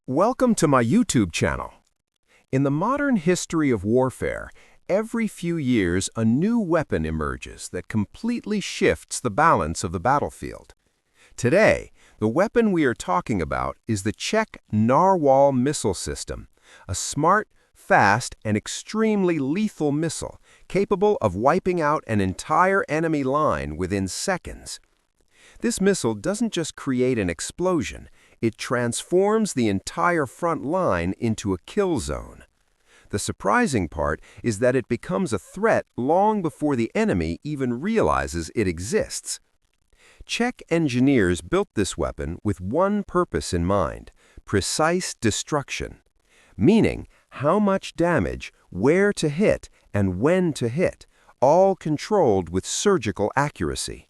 Welcome to my YouTube channel. In the modern history of warfare, every few years a new weapon emerges that completely shifts the balance of the battlefield. Today, the weapon we are talking about is the Czech NARWHAL missile system, a smart, fast, and extremely lethal missile capable of wiping out an entire enemy line within seconds. This missile doesn't just create an explosion, it transforms the entire front line into a kill zone. The surprising part is that it becomes a threat long before the enemy even realizes it exists. Czech engineers built this weapon with one purpose in mind: precise destruction, meaning how much damage, where to hit, and when to hit, all controlled with surgical accuracy.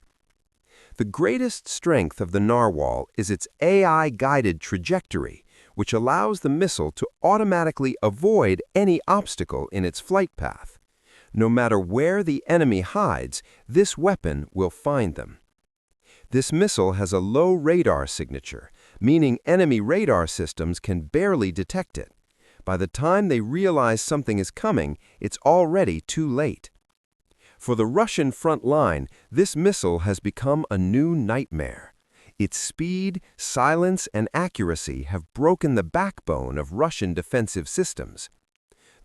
The greatest strength of the Narwhal is its AI-guided trajectory, which allows the missile to automatically avoid any obstacle in its flight path. No matter where the enemy hides, this weapon will find them. This missile has a low radar signature, meaning enemy radar systems can barely detect it. By the time they realize something is coming, it's already too late. For the Russian front line, this missile has become a new nightmare. Its speed, silence, and accuracy have broken the backbone of Russian defensive systems.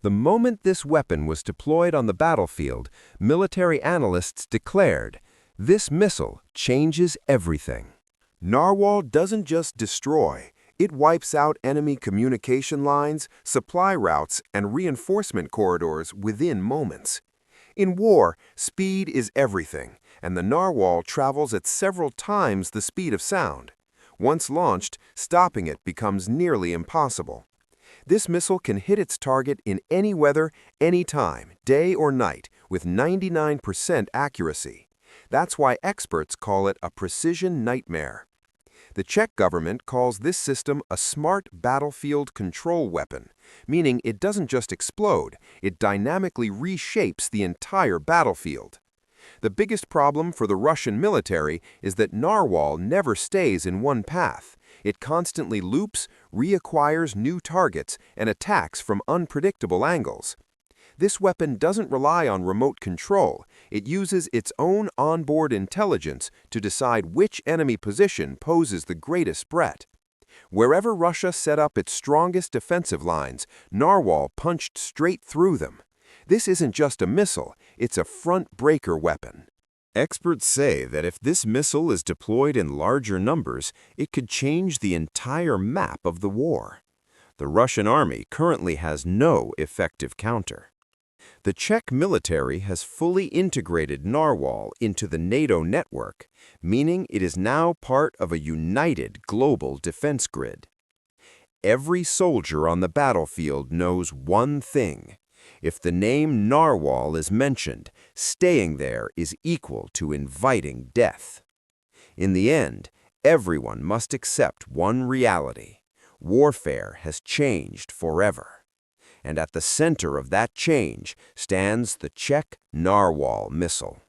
The moment this weapon was deployed on the battlefield, military analysts declared, "This missile changes everything." Narwhal doesn't just destroy, it wipes out enemy communication lines, supply routes, and reinforcement corridors within moments. In war, speed is everything, and the Narwhal travels at several times the speed of sound. Once launched, stopping it becomes nearly impossible. This missile can hit its target in any weather, any time, day or night, with 99% accuracy. That's why experts call it a precision nightmare. The Czech government calls this system a smart battlefield control weapon, meaning it doesn't just explode, it dynamically reshapes the entire battlefield. The biggest problem for the Russian military is that Narwhal never stays in one path. It constantly loops, reacquires new targets, and attacks from unpredictable angles. This weapon doesn't rely on remote control. It uses its own onboard intelligence to decide which enemy position poses the greatest threat. Wherever Russia set up its strongest defensive lines, Narwhal punched straight through them. This isn't just a missile, it's a front-breaker weapon. Experts say that if this missile is deployed in larger numbers, it could change the entire map of the war. The Russian army currently has no effective counter. The Czech military has fully integrated Narwhal into the NATO network, meaning it is now part of a united global defense grid. Every soldier on the battlefield knows one thing: if the name Narwhal is mentioned, staying there is equal to inviting death. In the end, everyone must accept one reality: warfare has changed forever. And at the center of that change stands the Czech NARWHAL missile.